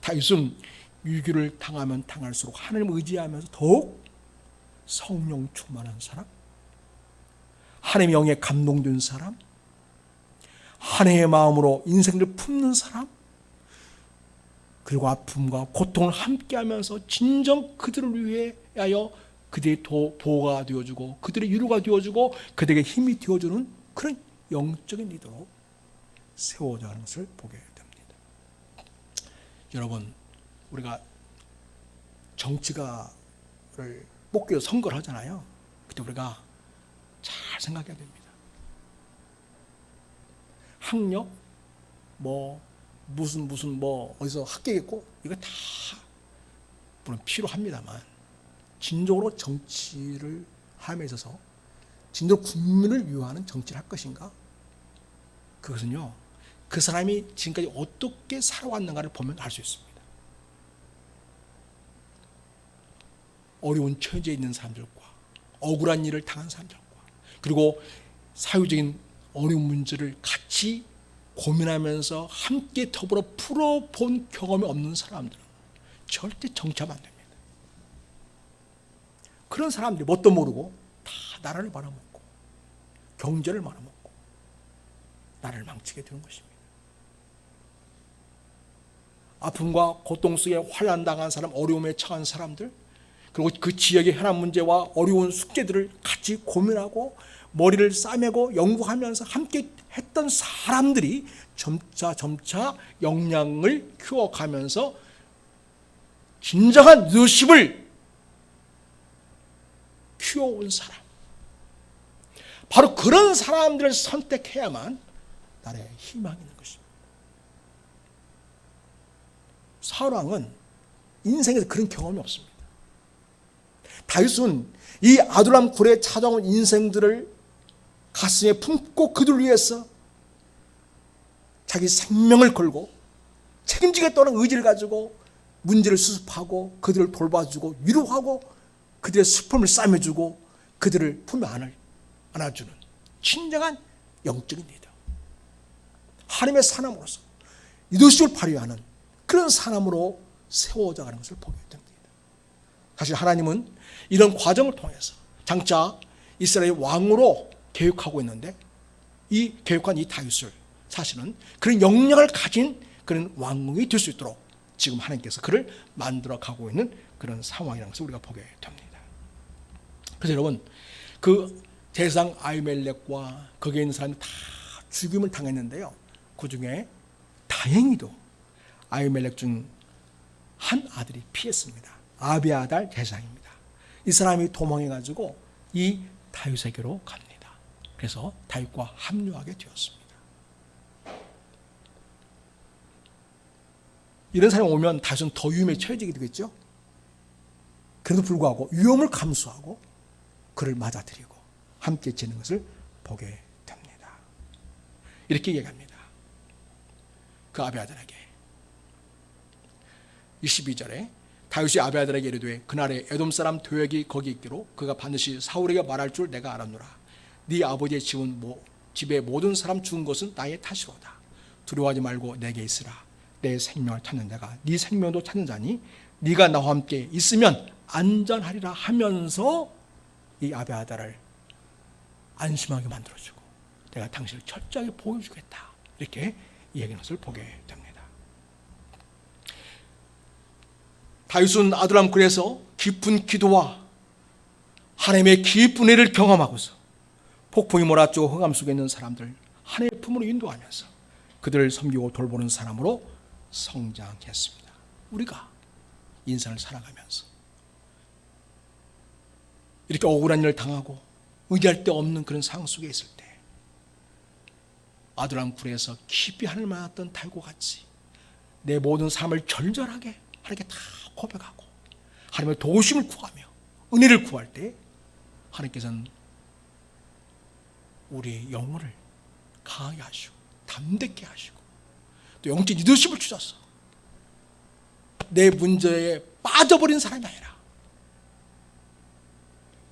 다윗은 위기를 당하면 당할수록 하나님을 의지하면서 더욱 성령 충만한 사람, 하나님의 영에 감동된 사람, 하나님의 마음으로 인생을 품는 사람, 그리고 아픔과 고통을 함께하면서 진정 그들을 위하여 그들의 도가 되어주고 그들의 위로가 되어주고 그들에게 힘이 되어주는 그런 영적인 리더로 세워져 가는 것을 보게 됩니다. 여러분, 우리가 정치가를 뽑기 위해서 선거를 하잖아요. 그때 우리가 잘 생각해야 됩니다. 학력, 무슨 어디서 합격했고 이거 다 물론 필요합니다만, 진정으로 정치를 함에 있어서 진정 국민을 위하는 정치를 할 것인가? 그것은요, 그 사람이 지금까지 어떻게 살아왔는가를 보면 알 수 있습니다. 어려운 처지에 있는 사람들과 억울한 일을 당한 사람들과 그리고 사회적인 어려운 문제를 같이 고민하면서 함께 더불어 풀어본 경험이 없는 사람들은 절대 정치하면 안 됩니다. 그런 사람들이 뭣도 모르고 다 나라를 말아먹고 경제를 말아먹고 나라를 망치게 되는 것입니다. 아픔과 고통 속에 환난당한 사람, 어려움에 처한 사람들, 그리고 그 지역의 현안 문제와 어려운 숙제들을 같이 고민하고 머리를 싸매고 연구하면서 함께 했던 사람들이 점차 역량을 키워가면서 진정한 리더십을 키워온 사람, 바로 그런 사람들을 선택해야만 나라에 희망이 있는 것입니다. 사울왕은 인생에서 그런 경험이 없습니다. 다윗은 이 아둘람 굴에 찾아온 인생들을 가슴에 품고 그들 위해서 자기 생명을 걸고 책임지겠다는 의지를 가지고 문제를 수습하고 그들을 돌봐주고 위로하고 그들의 슬픔을 싸매주고 그들을 품에 안아주는 진정한 영적인 리더, 하나님의 사람으로서 리더십을 발휘하는 그런 사람으로 세워져가는 것을 보게 됩니다. 사실 하나님은 이런 과정을 통해서 장차 이스라엘 왕으로 계획하고 있는데, 이 계획한 이 다윗을 사실은 그런 역량을 가진 그런 왕이 될 수 있도록 지금 하나님께서 그를 만들어 가고 있는 그런 상황이라는 것을 우리가 보게 됩니다. 그래서 여러분, 그 제사장 아히멜렉과 거기에 있는 사람이 다 죽임을 당했는데요, 그 중에 다행히도 아히멜렉 중 한 아들이 피했습니다. 아비아달 제사장입니다. 이 사람이 도망해가지고 이 다윗에게로 갑니다. 그래서 다윗과 합류하게 되었습니다. 이런 사람이 오면 다윗은 더 위험에 처해지게 되겠죠. 그래도 불구하고 위험을 감수하고 그를 맞아들이고 함께 지는 것을 보게 됩니다. 이렇게 얘기합니다. 그 아비아달에게 22절에 다윗이 아비아달에게 이르되 그날에 에돔 사람 도액이 거기 있기로 그가 반드시 사울에게 말할 줄 내가 알았노라. 네 아버지의 집의 모든 사람 죽은 것은 나의 탓이로다. 두려워하지 말고 내게 있으라. 내 생명을 찾는 자가 네 생명도 찾는 자니 네가 나와 함께 있으면 안전하리라 하면서 이 아비아달을 안심하게 만들어주고 내가 당신을 철저하게 보여주겠다, 이렇게 얘기하는 것을 보게 됩니다. 다윗은 아둘람 굴에서 깊은 기도와 하나님의 깊은 은혜를 경험하고서 폭풍이 몰아치고 흑암 속에 있는 사람들 하나님의 품으로 인도하면서 그들을 섬기고 돌보는 사람으로 성장했습니다. 우리가 인생을 살아가면서 이렇게 억울한 일을 당하고 의지할 데 없는 그런 상황 속에 있을 때 아둘람 굴에서 깊이 하늘을 만났던 다윗과 같이 내 모든 삶을 절절하게 하나님께 다 고백하고 하나님의 도우심을 구하며 은혜를 구할 때 하나님께서는 우리의 영혼을 강하게 하시고 담대케 하시고 또 영적 리더십을 주셔서 내 문제에 빠져버린 사람이 아니라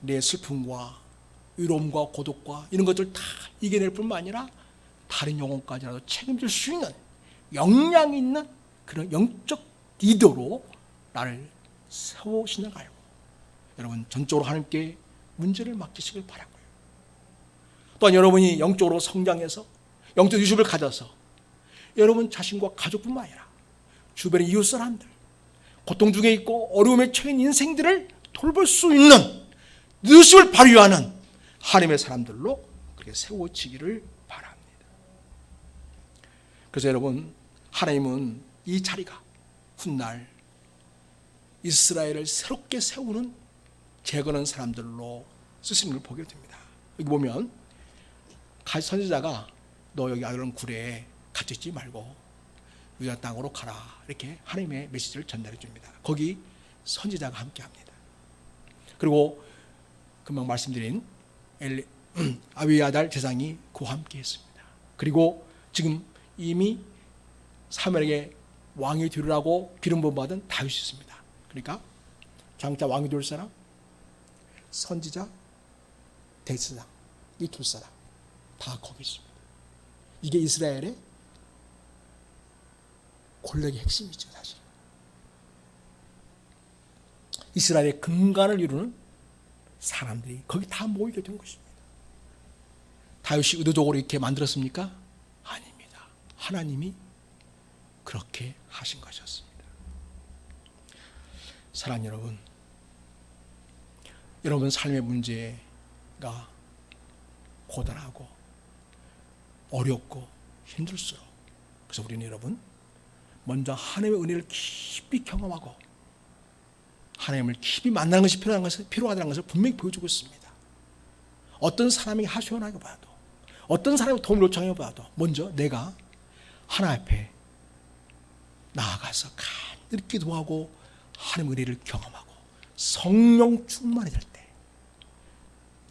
내 슬픔과 위로움과 고독과 이런 것들 다 이겨낼 뿐만 아니라 다른 영혼까지라도 책임질 수 있는 역량 있는 그런 영적 리더로 나를 세우시는 걸 알고 여러분 전적으로 하나님께 문제를 맡기시길 바라고요. 또한 여러분이 영적으로 성장해서 영적 유습을 가져서 여러분 자신과 가족뿐만 아니라 주변의 이웃 사람들, 고통 중에 있고 어려움에 처한 인생들을 돌볼 수 있는 리더십을 발휘하는 하나님의 사람들로 그렇게 세워지기를 바랍니다. 그래서 여러분, 하나님은 이 자리가 훗날 이스라엘을 새롭게 세우는 재건한 사람들로 쓰시는 걸 보게 됩니다. 여기 보면 선지자가 너 여기 아둘람 굴에 갇혀있지 말고 유다 땅으로 가라, 이렇게 하나님의 메시지를 전달해 줍니다. 거기 선지자가 함께합니다. 그리고 금방 말씀드린 아비아달 제사장이 그와 함께했습니다. 그리고 지금 이미 사무엘에게 왕이 되라고 기름 부음 받은 다윗이 있습니다. 그러니까 장차 왕이 될 사람, 선지자, 대제사장, 이 두 사람 다 거기 있습니다. 이게 이스라엘의 권력의 핵심이죠, 사실. 이스라엘의 근간을 이루는 사람들이 거기 다 모이게 된 것입니다. 다윗이 의도적으로 이렇게 만들었습니까? 아닙니다. 하나님이 그렇게 하신 것이었습니다. 사랑하는 여러분, 여러분 삶의 문제가 고단하고 어렵고 힘들수록, 그래서 우리는 여러분 먼저 하나님의 은혜를 깊이 경험하고 하나님을 깊이 만나는 것이 필요하다는 것을 분명히 보여주고 있습니다. 어떤 사람이 하소연하게 봐도, 어떤 사람이 도움을 요청해 봐도 먼저 내가 하나님 앞에 나아가서 간절히 기도하고 하나님의 은혜를 경험하고 성령 충만이 될 때,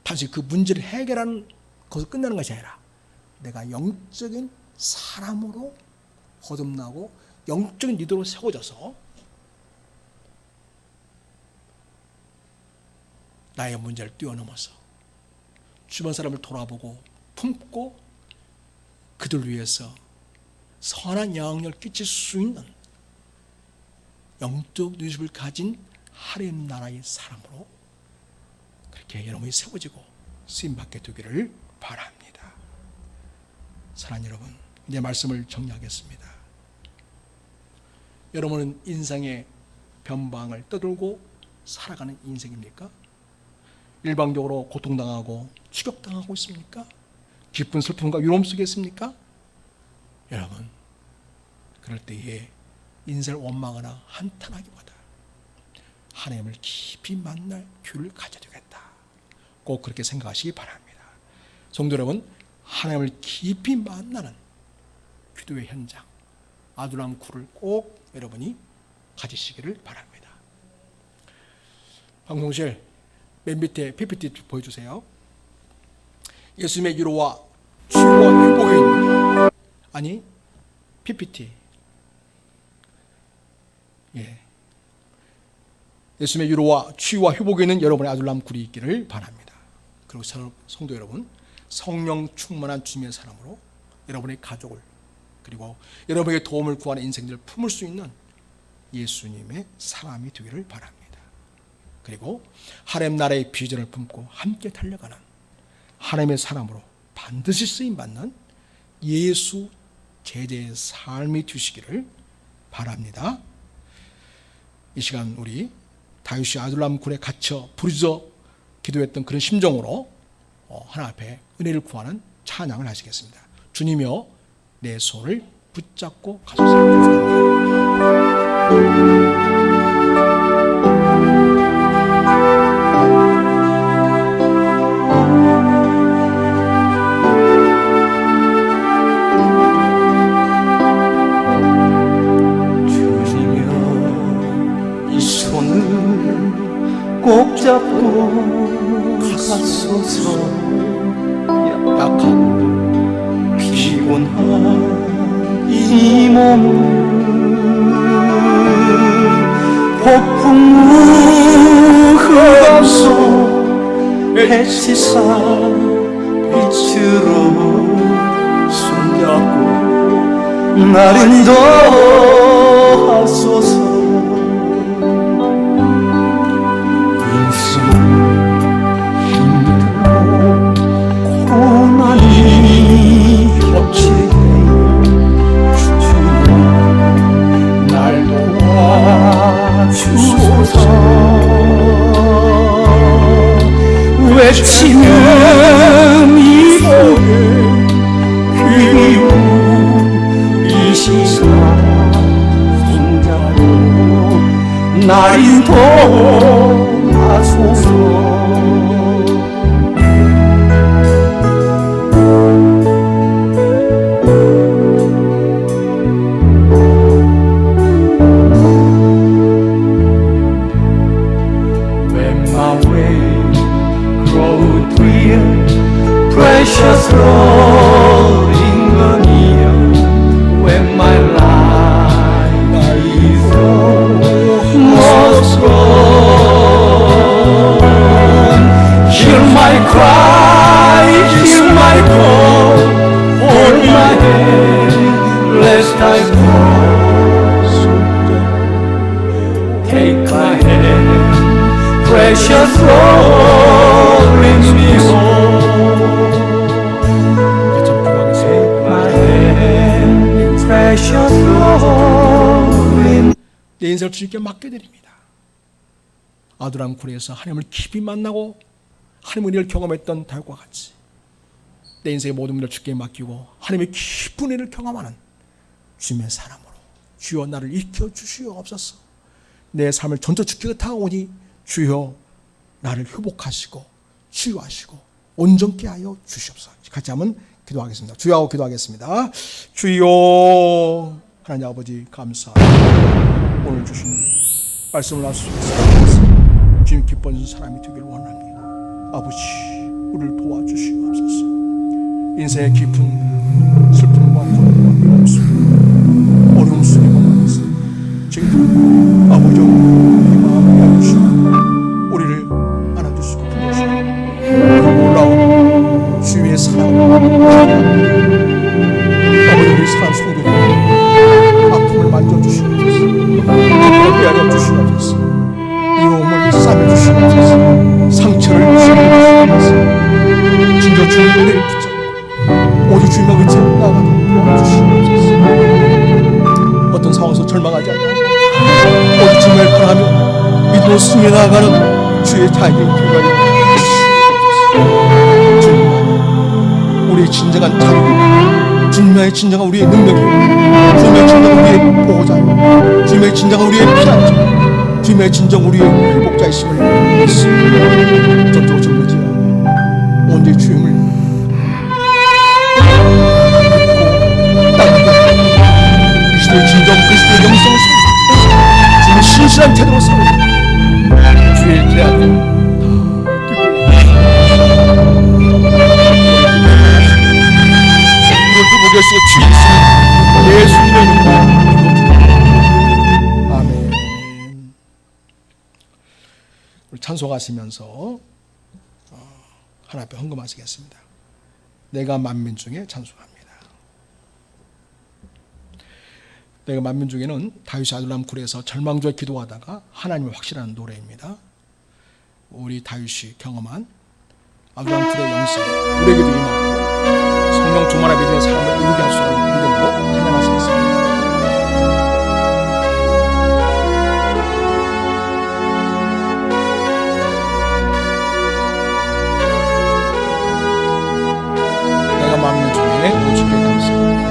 단지 그 문제를 해결하는 것으로 끝나는 것이 아니라 내가 영적인 사람으로 거듭나고 영적인 리더로 세워져서 나의 문제를 뛰어넘어서 주변 사람을 돌아보고 품고 그들 위해서 선한 영향력을 끼칠 수 있는 영적 리더십을 가진 하나님 나라의 사람으로 그렇게 여러분이 세워지고 쓰임받게 되기를 바랍니다. 사랑하는 여러분, 이제 말씀을 정리하겠습니다. 여러분은 인생의 변방을 떠들고 살아가는 인생입니까? 일방적으로 고통당하고 추격당하고 있습니까? 기쁜 슬픔과 위로움 속에 있습니까? 여러분, 그럴 때에 인생을 원망하나 한탄하기보다 하나님을 깊이 만날 기회를 가져야 되겠다, 꼭 그렇게 생각하시기 바랍니다. 성도 여러분, 하나님을 깊이 만나는 기도의 현장, 아둘람 굴을 꼭 여러분이 가지시기를 바랍니다. 방송실 맨 밑에 PPT 보여주세요. 예수님의 위로와 치유와 회복에 있는, 아니 PPT, 예수님의 위로와 치유와 회복에 있는 여러분의 아둘람 굴이 있기를 바랍니다. 그리고 성도 여러분, 성령 충만한 주님의 사람으로 여러분의 가족을, 그리고 여러분에게 도움을 구하는 인생들을 품을 수 있는 예수님의 사람이 되기를 바랍니다. 그리고 하나님 나라의 비전을 품고 함께 달려가는 하나님의 사람으로 반드시 쓰임받는 예수 제자의 삶이 되시기를 바랍니다. 이 시간 우리 다윗이 아둘람 굴에 갇혀 부르짖어 기도했던 그런 심정으로 하나님 앞에 은혜를 구하는 찬양을 하시겠습니다. 주님이여 내 손을 붙잡고 가소서. 꼭 잡고 가소서. 약하고 피곤한 이 몸을 폭풍 흑암속 해치사 빛으로 손잡고 날 인도하소서. 외치는 이 속에 그리움 이 시간 손잡고 날 인도하소서. Precious Lord in the near, when my life is almost gone, hear my cry, hear my call, hold my hand, lest I fall. Take my hand, precious Lord, bring me home. Precious Lord, 내 인생을 주님께 맡겨드립니다. 아두람 굴에서 하나님을 깊이 만나고 하나님의 은혜를 경험했던 다윗과 같이 내 인생의 모든 일을 주께 맡기고 하나님의 깊은 은혜를 경험하는 주님의 사람으로 주여 나를 일으켜 주시옵소서. 내 삶을 전적 주께 의탁하오니 주여 나를 회복하시고 치유하시고 온전케 하여 주시옵소서. 같이 한번 기도하겠습니다. 주여 하고 기도하겠습니다. 주여 하나님 아버지 감사합니다. 오늘 주신 말씀을 할 수 있습니다. 주님 기뻐하는 사람이 되기를 원합니다. 아버지 우리를 도와주시옵소서. 인생의 깊은 슬픔과 고통과 미움 속에 어려움 속에 머물면서 지금 아버지 우리 마음을 열어주시고 우리를 안아주시고 품어주시고 놀라운 주님의 사랑을 아버지 우리 사랑 성도들 아픔을 만져주시옵소서. 고통을 헤아려 주시옵소서. 위험을 싸매주시옵소서. 상처를 주시옵소서. 진정 주님의 은혜를 붙잡고 오직 주님의 의지에 나아가도록 도와주시옵소서. 어떤 상황에서 절망하지 않고 오직 주님을 바라며 믿음으로 승리해 나아가는 주의 자녀의 되게 하시옵소서. 주님만 우리의 진정한 자유, 주님의 진정한 우리의 능력이요, 주님의 진정한 우리의 보호자요, 주님의 진정한 우리의 피난처, 주님의 진정 우리의 회복자이심을 믿습니다. 전적으로 주님을 지하고 온전히 주님을 믿고 따르게 이 시대의 진정 그리스도의 영성을 살고 주님의 신실한 태도로 살고 주의 제안을 회복에서 주의 예수님의 이름으로 아멘. 우리 찬송하시면서 하나님 앞에 헌금하시겠습니다. 내가 만민 중에 찬송합니다. 내가 만민 중에는 다윗이 아둘람 굴에서 절망조에 기도하다가 하나님을 확신하는 노래입니다. 우리 다윗이 경험한 아둘람 굴의 영성 우리에게도 임하고 성령 충만한 믿음의 삶을 이루게 할 수 있는 믿음으로 찬양하시겠습니다. 내가 만민 중에 오직게 감사합니다.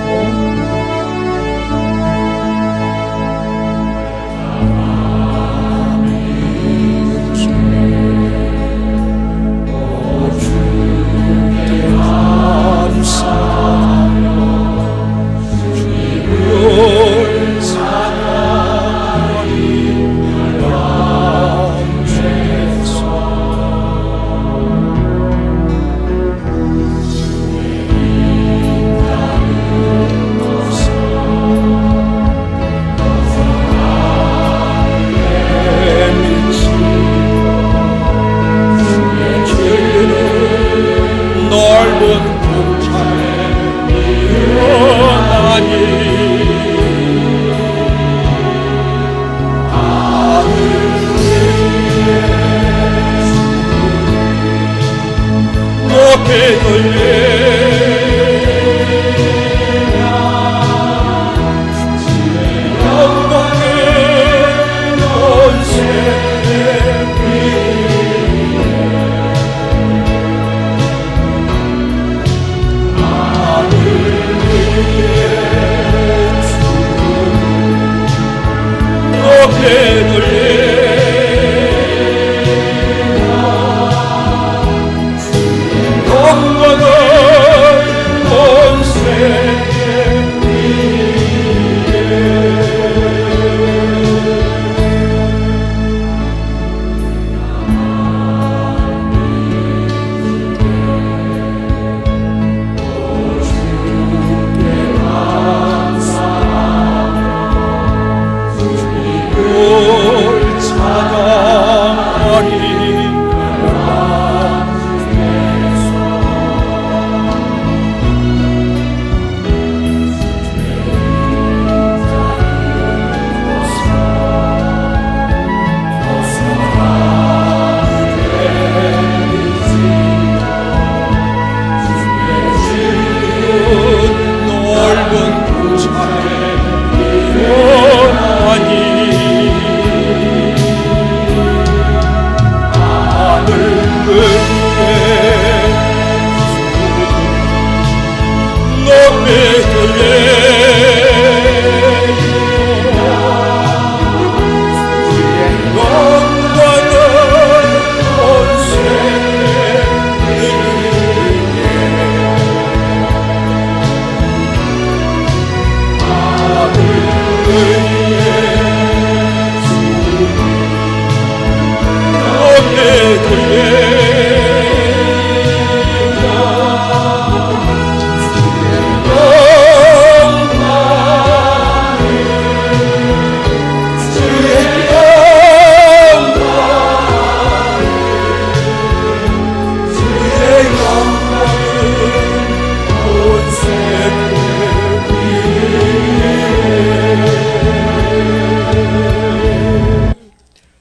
영광을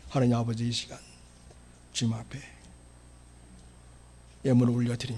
하나님 아버지, 이 시간 주님 앞에 예물을 올려드립니다.